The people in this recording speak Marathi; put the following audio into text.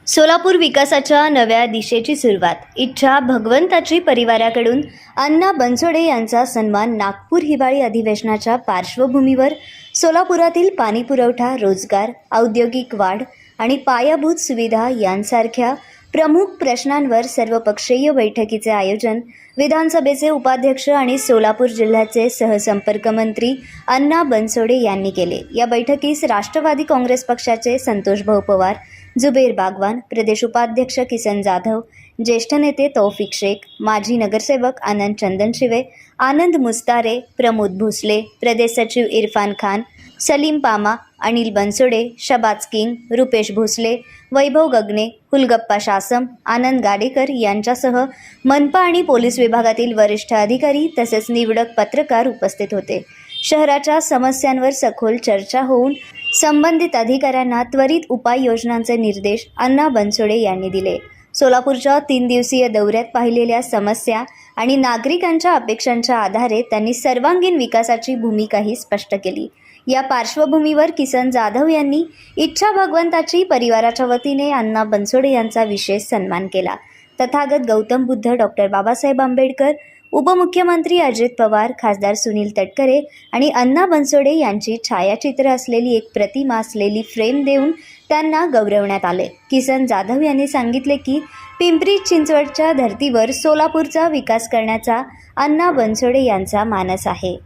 सोलापूर विकासाच्या नव्या दिशेची सुरुवात. इच्छा भगवंताची परिवाराकडून अण्णा बनसोडे यांचा सन्मान. नागपूर हिवाळी अधिवेशनाच्या पार्श्वभूमीवर सोलापुरातील पाणीपुरवठा, रोजगार, औद्योगिक वाढ आणि पायाभूत सुविधा यांसारख्या प्रमुख प्रश्नांवर सर्वपक्षीय बैठकीचे आयोजन विधानसभेचे उपाध्यक्ष आणि सोलापूर जिल्ह्याचे सहसंपर्क मंत्री अण्णा बनसोडे यांनी केले. या बैठकीस राष्ट्रवादी काँग्रेस पक्षाचे संतोषभाऊ पवार, जुबेर बागवान, प्रदेश उपाध्यक्ष किसन जाधव, ज्येष्ठ नेते तौफिक शेख, माजी नगरसेवक आनंद चंदनशिवे, आनंद मुस्तारे, प्रमोद भोसले, प्रदेश सचिव इरफान खान, सलीम पामा, अनिल बनसोडे, शबाज किंग, रुपेश भोसले, वैभव गगने, हुलगप्पा शासम, आनंद गाडेकर यांच्यासह मनपा आणि पोलीस विभागातील वरिष्ठ अधिकारी तसेच निवडक पत्रकार उपस्थित होते. शहराच्या समस्यांवर सखोल चर्चा होऊन संबंधित अधिकाऱ्यांना त्वरित उपाययोजनांचे निर्देश अण्णा बनसोडे यांनी दिले. सोलापूरच्या 3 दिवसीय दौऱ्यात पाहिलेल्या समस्या आणि नागरिकांच्या अपेक्षांच्या आधारे त्यांनी सर्वांगीण विकासाची भूमिकाही स्पष्ट केली. या पार्श्वभूमीवर किसन जाधव यांनी इच्छा भगवंताची परिवाराच्या वतीने अण्णा बनसोडे यांचा विशेष सन्मान केला. तथागत गौतम बुद्ध, डॉक्टर बाबासाहेब आंबेडकर, उपमुख्यमंत्री अजित पवार, खासदार सुनील तटकरे आणि अण्णा बनसोडे यांची छायाचित्र असलेली एक प्रतिमा असलेली फ्रेम देऊन त्यांना गौरवण्यात आले. किसन जाधव यांनी सांगितले की पिंपरी चिंचवडच्या धर्तीवर सोलापूरचा विकास करण्याचा अण्णा बनसोडे यांचा मानस आहे.